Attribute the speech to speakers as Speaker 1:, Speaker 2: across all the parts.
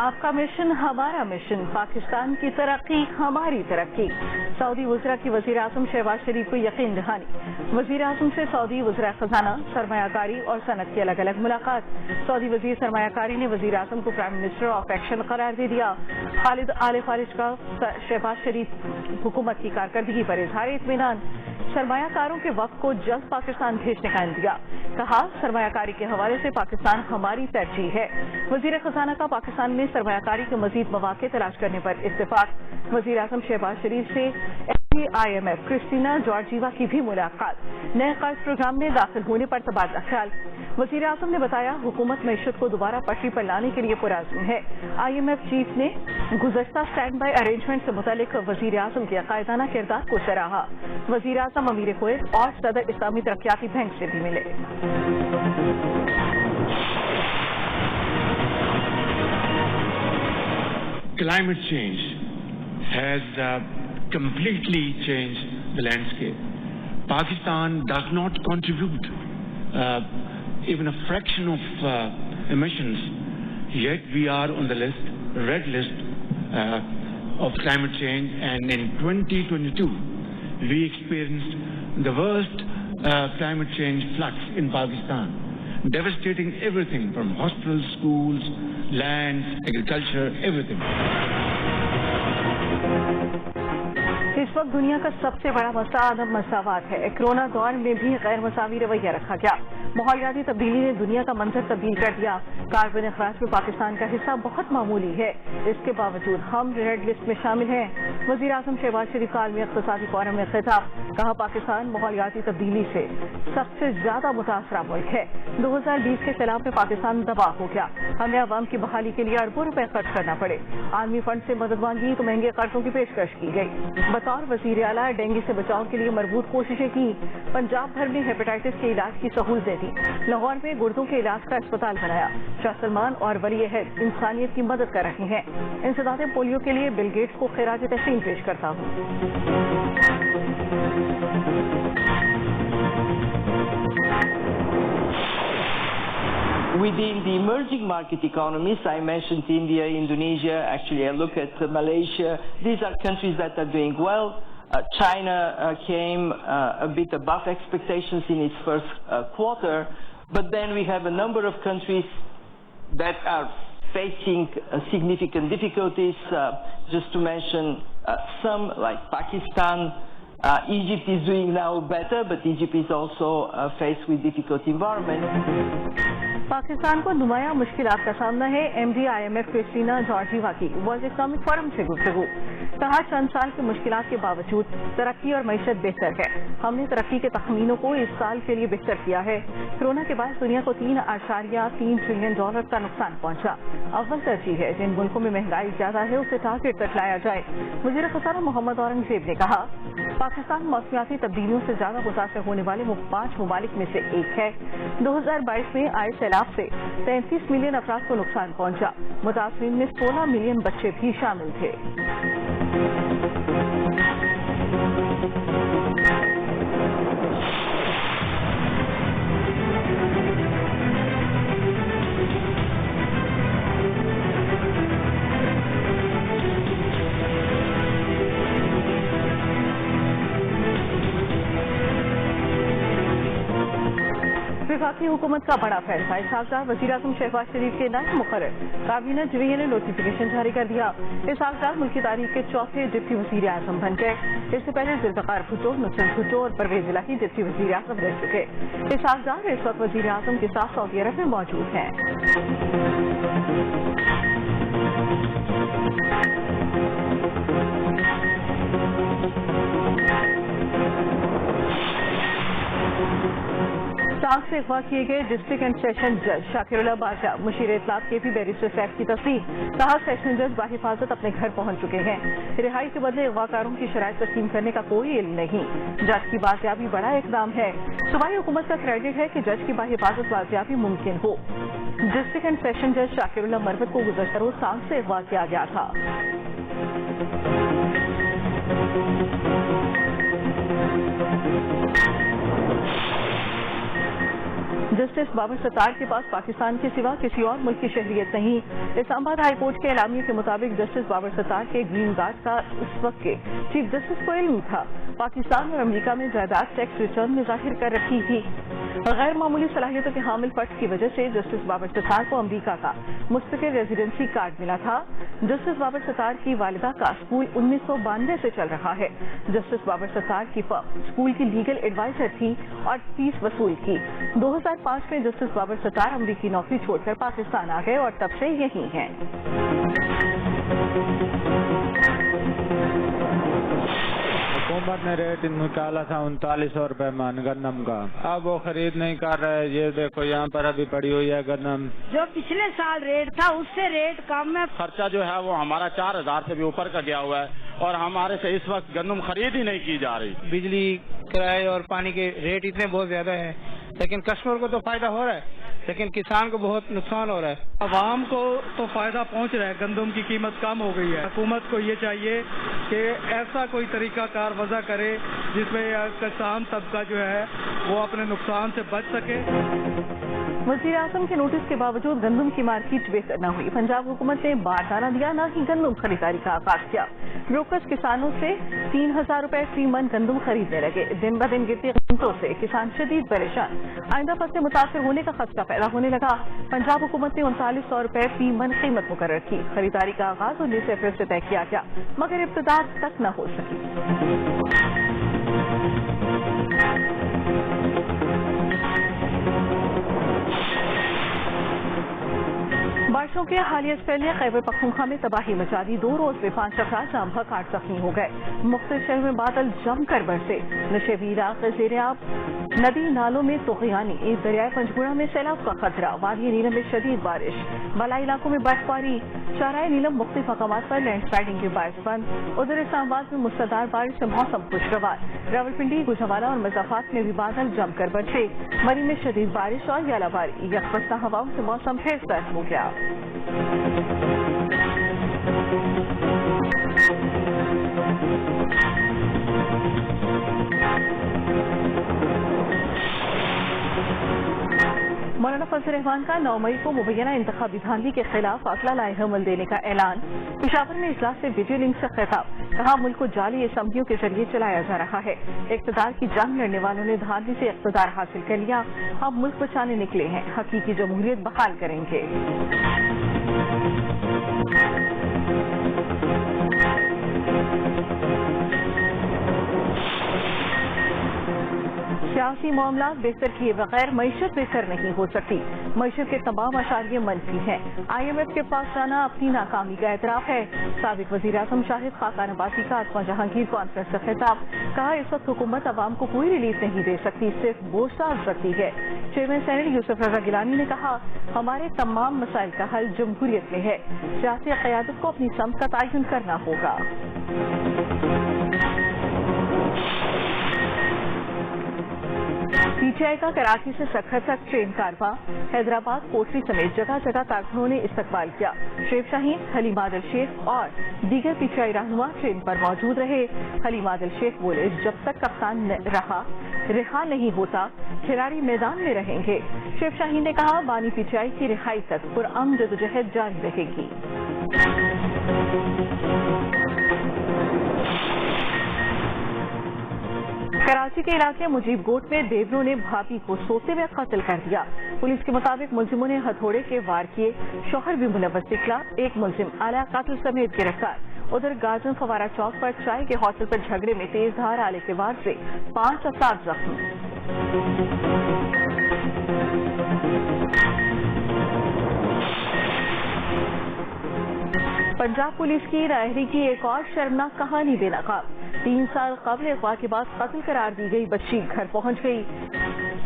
Speaker 1: आपका मिशन हमारा मिशन, पाकिस्तान की तरक्की हमारी तरक्की। सऊदी वज़रा की वज़ीर-ए-आज़म शहबाज शरीफ को यकीन दहानी। वज़ीर-ए-आज़म से सऊदी वज़रा खजाना, सरमायाकारी और सनत की अलग अलग मुलाकात। सऊदी वज़ीर सरमायाकारी ने वज़ीर-ए-आज़म को प्राइम मिनिस्टर ऑफ एक्शन करार दे दिया। खालिद आल फारिज का शहबाज शरीफ हुकूमत की कारकर्दगी पर इज़हार इत्मीनान। सरमायाकारों के वक्त को जल्द पाकिस्तान भेजने का इंदिया। कहा, सरमायाकारी के हवाले से पाकिस्तान हमारी तरजीह है। वज़ीर खजाना का पाकिस्तान में सरमायाकारी के मजीद मौक़े तलाश करने पर इत्तेफाक। वज़ीर-ए-आज़म शहबाज शरीफ से IMF क्रिस्टीना जॉर्जीवा की भी मुलाकात। नए कर्ज प्रोग्राम में दाखिल होने पर तबादला ख्याल। वज़ीर-ए-आज़म ने बताया, हुकूमत मईशत को दोबारा पटरी पर लाने के लिए पुरअज़्म है। IMF चीफ ने गुज़श्ता स्टैंड बाई अरेंजमेंट से मुतालिक वज़ीर-ए-आज़म के कायदाना किरदार को सराहा। वज़ीर-ए-आज़म अमीर कुवैत और सदर इस्लामी तरक्याती बैंक से भी मिले।
Speaker 2: Climate change has completely changed the landscape. Pakistan does not contribute even a fraction of emissions, yet we are on the list, red list of climate change, and in 2022 we experienced the worst climate change floods in Pakistan, devastating everything from hospitals, schools, lands, agriculture, everything.
Speaker 1: इस वक्त दुनिया का सबसे बड़ा मसला अदम मसावत है। Corona दौर में भी गैर मसावी रवैया रखा गया। माहौलियाती तब्दीली ने दुनिया का मंजर तब्दील कर दिया। कार्बन अखराज में पाकिस्तान का हिस्सा बहुत मामूली है, इसके बावजूद हम रेड लिस्ट में शामिल हैं। वज़ीर-ए-आज़म शहबाज शरीफ का आलमी इक़्तिसादी फोरम में खिताब। कहा, पाकिस्तान माहौलियाती तब्दीली से सबसे ज्यादा मुतासरा मुल्क है। 2020 के सैलाब में पाकिस्तान तबाह हो गया। हमें अवाम की बहाली के लिए अरबों रुपए खर्च करना पड़े। आलमी फंड से मदद मांगी तो महंगे कर्जों की पेशकश की गई। बतौर वज़ीर आला डेंगू से बचाव के लिए मरबूत कोशिशें की। पंजाब भर में हेपेटाइटिस के इलाज की सहूलतें दी। लाहौर में गुर्दों के इलाज का अस्पताल बनाया। शाह सलमान और वली अहद इंसानियत की मदद कर रहे हैं। इंसदाद पोलियो के लिए बिल गेट्स को खिराज तहसीन पेश करता हूँ।
Speaker 3: Within the emerging market economies, I mentioned India, Indonesia, actually I look at Malaysia. These are countries that are doing well. China came a bit above expectations in its first quarter, but then we have a number of countries that are facing significant difficulties. Just to mention some, like Pakistan. Egypt is doing now better, but Egypt is also faced with difficult environment.
Speaker 1: Pakistan को नुमाया मुश्किलात का सामना है। MD IMF Christina Georgieva की world economic forum से गुफ्तगू। कहा, चंद साल की मुश्किलात के बावजूद तरक्की और मईशत बेहतर है। हमने तरक्की के तखमीनों को इस साल के लिए बेहतर किया है। कोरोना के बाद दुनिया को $3.3 ट्रिलियन का नुकसान पहुंचा। अव्वल तरजीह है, जिन मुल्कों में महंगाई ज्यादा है उसे टारगेट तक लाया जाए। वज़ीर खजाना मोहम्मद औरंगजेब ने कहा, पाकिस्तान मौसमियाती तब्दीलियों से ज्यादा मुतासर होने वाले 5 ममालिक में से एक है। 2022 में आए सैलाब से 33 मिलियन अफराद को नुकसान पहुंचा। मुतासरीन में 16 मिलियन बच्चे भी शामिल थे। वफाकी हुकूमत का बड़ा फैसला। इसहाकदार वज़ीर-ए-आज़म शहबाज शरीफ के नायब मुक़र्रर। काबीना जवीए ने नोटिफिकेशन जारी कर दिया। इसहाकदार मुल्क की तारीख के चौथे डिप्टी वज़ीर-ए-आज़म बन गए। इससे पहले ज़ुल्फ़िकार भुट्टो, नुसरत भुट्टो और परवेज़ इलाही डिप्टी वज़ीर-ए-आज़म रह चुके। इसहाकदार इस वक्त वज़ीर-ए-आज़म के साथ सऊदी अरब में मौजूद हैं। साख से अगवा किए गए डिस्ट्रिक्ट एंड सेशन जज शाकिरुल्लाह बादशाह मुशीर इत्तलाफ के भी बैरिस्टर सैफ की तस्दीक। कहा, सेशन जज बाहिफाजत अपने घर पहुंच चुके हैं। रिहाई के बदले अगवाकारों की शराइत तस्लीम करने का कोई इल्म नहीं। जज की बाजियाबी बड़ा इकदाम है। सूबाई हुकूमत का क्रेडिट है कि जज की बाहिफाजत बाजियाबी मुमकिन हो। डिस्ट्रिक्ट एंड सेशन जज शाकिरुल्लाह मरवत को गुज़श्ता रोज साख से अगवा किया गया था। जस्टिस बाबर सत्तार के पास पाकिस्तान के सिवा किसी और मुल्क की शहरियत नहीं। इस्लामाबाद हाई कोर्ट के एलामिया के मुताबिक जस्टिस बाबर सत्तार के ग्रीन कार्ड का उस वक्त के चीफ जस्टिस को इल्म था। पाकिस्तान और अमेरिका में जायदाद टैक्स रिटर्न में जाहिर कर रखी थी। गैर मामूली सलाहियतों के हामिल फर्द की वजह से जस्टिस बाबर सत्तार को अमेरिका का मुस्तकिल रेजिडेंसी कार्ड मिला था। जस्टिस बाबर सत्तार की वालिदा का स्कूल 1992 से चल रहा है। जस्टिस बाबर सत्तार की फर्म स्कूल की लीगल एडवाइजर थी और फीस वसूल की। 2005 में जस्टिस बाबर सत्तार अमेरिकी नौकरी छोड़कर पाकिस्तान आ गए और तब से यहीं हैं।
Speaker 4: हुकूमत ने रेट निकाला था 3900 रुपए मन गन्नम का, अब वो खरीद नहीं कर रहे। ये देखो यहाँ पर अभी पड़ी हुई है गन्नम।
Speaker 5: जो पिछले साल रेट था उससे रेट कम है।
Speaker 6: खर्चा जो है वो हमारा 4000 से भी ऊपर का गया हुआ है और हमारे से इस वक्त गन्नम खरीद ही नहीं की जा रही।
Speaker 7: बिजली किराए और पानी के रेट इतने बहुत ज्यादा हैं, लेकिन कस्टमर को तो फायदा हो रहा है, लेकिन किसान को बहुत नुकसान हो रहा है।
Speaker 8: आवाम को तो फायदा पहुंच रहा है, गंदम की कीमत कम हो गई है। हुकूमत को ये चाहिए कि ऐसा कोई तरीका कार वजह करे जिसमें किसान तबका जो है वो अपने नुकसान से बच सके।
Speaker 1: वज़ीर आज़म के नोटिस के बावजूद गंदम की मार्केट बेहतर न हुई। पंजाब हुकूमत ने बारदाना दिया, न कि गंदम खरीदारी का आगाज किया। ब्रोकर्स किसानों से 3000 रुपए फी मन गंदम खरीदने लगे। दिन ब दिन गिरती कीमतों से किसान शदीद परेशान। आइंदा फसलें मुतासर होने का खदशा पैदा होने लगा। पंजाब हुकूमत ने 3900 रुपए फी मन कीमत मुकर्रर की। खरीदारी का आगाज 19 अप्रैल से तय किया गया, मगर इब्तिदा तक न हो सकी। बारिशों के हालिया स्पेल ने खैबर पख्तूनख्वा में तबाही मचा दी। 2 रोज में 5 अफराद जाम भग 8 जख्मी हो गए। मुख्तलिफ शहरों में बादल जमकर बरसे। नशेबी इलाके ज़ेर-ए-आब, नदी नालों में तूफ़ानी। दरियाए पंचगुड़ा में सैलाब का खतरा। वादी नीलम में शदीद बारिश। बालाई इलाकों में बर्फबारी। चाराए नीलम मुख्तलिफ मकामात पर लैंडस्लाइडिंग के बायस बंद। उधर इस्लामाबाद में मुसलधार बारिश से मौसम खुशगवार। रावलपिंडी, गुजरावाला और मज़ाफ़ात में भी बादल जमकर बरसे। मरी में शदीद बारिश और यालाबारी। यकबस्ता हवाओं से मौसम फिर सर्द हो गया। मौलाना फजल रहमान का 9 मई को मुबैना इंतखाबी धांधली के खिलाफ अगला लाएहमल देने का ऐलान। पेशावर में इजलास से वीडियो लिंक से खिताब। कहा, मुल्क को जाली असम्बलियों के जरिए चलाया जा रहा है। इक़्तिदार की जंग लड़ने वालों ने धांधली से इक़्तिदार हासिल कर लिया, अब मुल्क बचाने निकले हैं। हकीकी जमहूरियत बहाल करेंगे। सियासी मामला बेहतर किए बगैर मईशत बेहतर नहीं हो सकती। मईशत के तमाम अशारिये मनफी हैं। IMF के पास जाना अपनी नाकामी का एतराफ है। साबिक वज़ीर आज़म शाहिद खाकान अब्बासी का आसमा जहांगीर कॉन्फ्रेंस से खिताब। कहा, इस वक्त हुकूमत अवाम को कोई रिलीफ नहीं दे सकती, सिर्फ बोझ डाल सकती है। चेयरमैन सेनेट यूसुफ रज़ा गिलानी ने कहा, हमारे तमाम मसाइल का हल जमहूरियत में है। सियासी क़यादत को अपनी समत का तयन करना होगा। PTI का कराची से सखर तक ट्रेन कारवां। हैदराबाद, कोटली समेत जगह जगह कारकुनों ने इस्तकबाल किया। शेख शाहीन, हलीम आदिल शेख और दीगर PTI रहनुमा ट्रेन पर मौजूद रहे। हलीम आदिल शेख बोले, जब तक कप्तान रिहा नहीं होता खिलाड़ी मैदान में रहेंगे। शेख शाहीन ने कहा, बानी PTI की रिहाई तक पुरअमन जदोजहद जारी रहेगी। कराची के इलाके मुजीब गोट में देवरों ने भाभी को सोते हुए कत्ल कर दिया। पुलिस के मुताबिक मुलजिमों ने हथौड़े के वार किए। शौहर भी मुलव्वस निकला। एक मुलजिम आला कत्ल समेत गिरफ्तार। उधर गार्जन फवारा चौक पर चाय के होटल पर झगड़े में तेज धार आले के वार से 5 अफराद जख्मी। पंजाब पुलिस की राहरी की एक और शर्मनाक कहानी बेनकाब। 3 साल कबल अगवा के बाद कत्ल करार दी गई बच्ची घर पहुंच गई।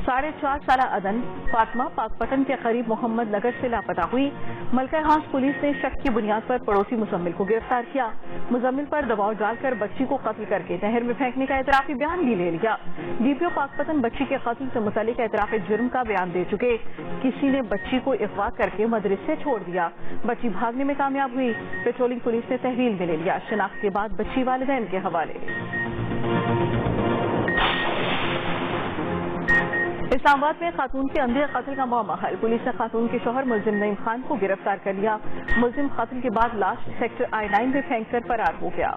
Speaker 1: 4.5 साला अदन फातिमा पाकपटन के करीब मोहम्मद नगर से लापता हुई। मलका हांस पुलिस ने शक की बुनियाद पर पड़ोसी मुजम्मिल को गिरफ्तार किया। मुजम्मिल पर दबाव डालकर बच्ची को कत्ल करके नहर में फेंकने का एतराफी बयान भी ले लिया। DPO पाकपतन बच्ची के कत्ल से मुतालिक एतराफ जुर्म का बयान दे चुके। किसी ने बच्ची को अगवा करके मदरसे छोड़ दिया। बच्ची भागने में कामयाब हुई। पेट्रोलिंग पुलिस ने तहवील में ले लिया। शनाख्त के बाद बच्ची वालिदैन के हवाले। इस्लामाबाद में खातून के अंधे कत्ल का मामला हल। पुलिस ने खातून के शौहर मुलजिम नईम खान को गिरफ्तार कर लिया। मुलजिम कत्ल के बाद लाश सेक्टर I-9 में फेंककर फरार हो गया।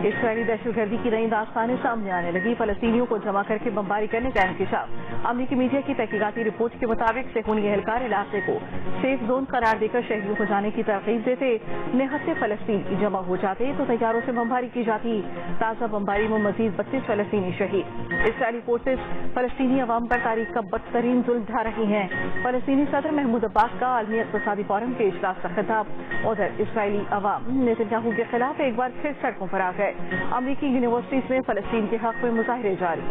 Speaker 1: इसराइली दहशतगर्दी की नई दास्तानें सामने आने लगी। फलस्तीनियों को जमा करके बमबारी करने का इंकशाफ। अमरीकी मीडिया की तहकीकाती रिपोर्ट के मुताबिक सेहूनी एहलकार इलाके को सेफ जोन करार देकर शहरियों को जाने की तरकीब देते। निहत्ते फलस्तीनी जमा हो जाते तो तैयारों से बमबारी की जाती। ताज़ा बमबारी में मजीद 32 फलस्तीनी शहीद। इसराइली फोर्सेस फलस्तीनी अवाम पर तारीख का बदतरीन जुल्म ढा रही हैं। फलस्तीनी सदर महमूद अब्बास का आलमी इक़्तिसादी फोरम के इजलास का खिताब। उधर इसराइली अवाम नेतन्याहू के खिलाफ एक बार फिर सड़कों पर आ गए। अमरीकी यूनिवर्सिटीज में फलस्तीन के हक में मुजाहरे जारी।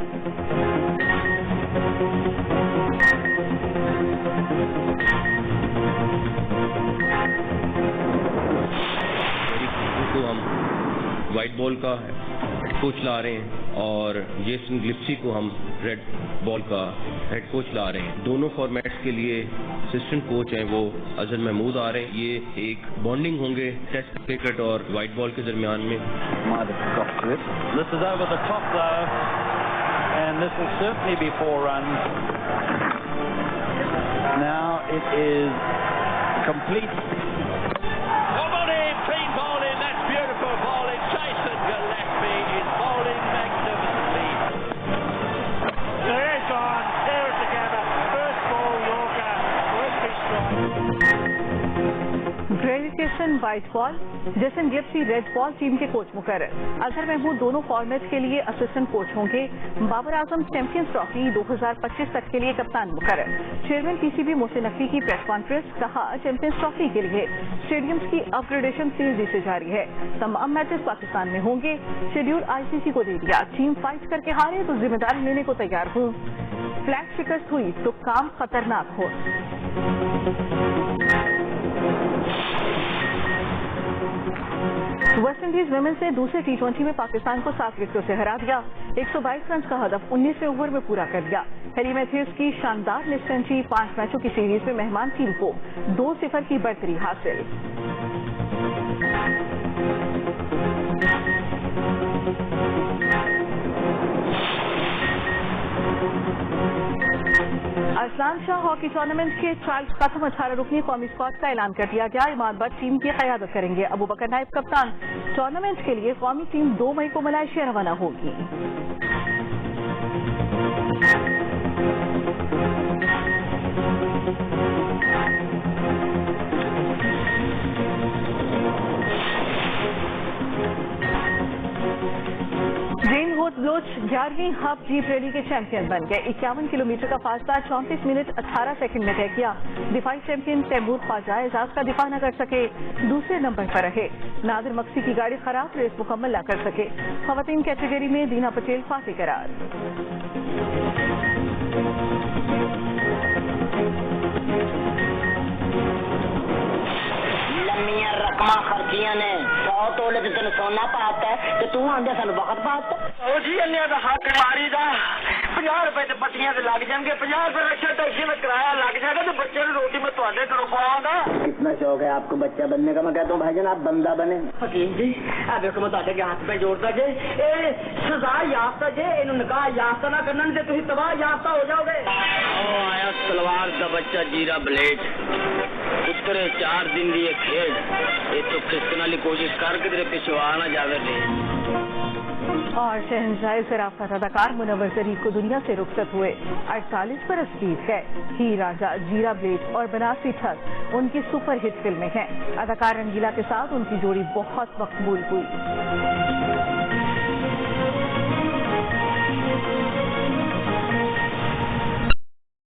Speaker 9: को हम व्हाइट बॉल का हेड कोच ला रहे हैं और जेसन ग्लिप्सी को हम रेड बॉल का हेड कोच ला रहे हैं। दोनों फॉर्मेट्स के लिए असिस्टेंट कोच हैं वो अजहर महमूद आ रहे हैं। ये एक बॉन्डिंग होंगे टेस्ट क्रिकेट और व्हाइट बॉल के दरमियान में।
Speaker 10: This is over the top though, and this will certainly be 4 runs. Now it is complete.
Speaker 11: Clean bowling, that's beautiful bowling. Jason Gillespie is bowling magnificently.
Speaker 10: They're gone, they're together. First ball, Yorker, Gillespie strike.
Speaker 1: ग्रेविकेशन white ball, Jason गिप्सी red ball team के coach मुकर्रर। अजहर महमूद दोनों format के लिए assistant coach होंगे। Babar Azam champions trophy 2025 तक के लिए कप्तान मुकर्रर। चेयरमैन पीसीबी मोहसिन नकवी की प्रेस कॉन्फ्रेंस, कहा चैंपियंस ट्रॉफी के लिए स्टेडियम्स की अपग्रेडेशन तेजी से जारी है। तमाम मैचेस पाकिस्तान में होंगे। शेड्यूल आईसीसी को दे दिया। टीम फाइट करके हारे तो जिम्मेदारी लेने को तैयार हूँ। फ्लैग शिकस्त हुई तो काम खतरनाक हो। वेस्ट इंडीज वुमेन से दूसरे T20 में पाकिस्तान को 7 विकेटों से हरा दिया। 122 रन का हदफ 19वें ओवर में पूरा कर दिया। हेली मैथ्यूज की शानदार लिस्ट सेंचुरी 5 मैचों की सीरीज में मेहमान टीम को 2-0 की बढ़तरी हासिल। अरसलान शाह हॉकी टूर्नामेंट के ट्रायल्स खत्म। 18 रुकनी कौमी स्क्वाड का ऐलान कर दिया गया। इमाद बट टीम की क़यादत करेंगे। अबू बकर नाइब कप्तान। टूर्नामेंट के लिए कौमी टीम 2 मई को मलेशिया रवाना होगी। बलोच 11वीं हाफ जीप रैली के चैंपियन बन गए। 51 किलोमीटर का फासला 34 मिनट 18 सेकंड में तय किया। दिफाई चैंपियन तैमूर ख्वाजा एजाज का दिफा न कर सके, दूसरे नंबर पर रहे। नादिर मक्सी की गाड़ी खराब, रेस मुकम्मल न कर सके। खवातीन कैटेगरी में दीना पटेल फातेह करार।
Speaker 12: लम्मियां रकमा खर्चियां ने 100 तोले ते तेन सोना पाता है ते तू आंदे सानू वक्त पाता। ओ जी अन्ने दा हक मारी दा 50 रुपए ते पट्टियां ते लग जाएंगे। 50 रुपए रक्षा टैक्सी में किराया लग जाएगा तो बच्चे ने रोटी में तुहाडे घरों खवाऊंगा। कितना शौक है आपको बच्चा बनने का? मैं कहता हूँ भाईजान आप बंदा बने। हकीम जी आ देखो मैं तुहाडे हाथ पे जोड़दा जे ए सजा याफ्ता जे इनु निकाह याफ्ता ना करन ते तुसीं तबाह याफ्ता हो जाओगे। ओ आया तलवार दा बच्चा जीरा ब्लेड उतरे 4 दिन दी खेड ये तो खिसकने वाली कोशिश करके तेरे पिछवा ना जावे रे।
Speaker 1: और शहंशाह ज़राफ़त अदाकार मुनव्वर ज़रीफ को दुनिया से रुखसत हुए। 48 बरस बीत गए। ही राजा, जीरा ब्लेड और बनारसी ठग उनकी सुपरहिट फिल्में हैं। अदाकार रंगीला के साथ उनकी जोड़ी बहुत मकबूल हुई।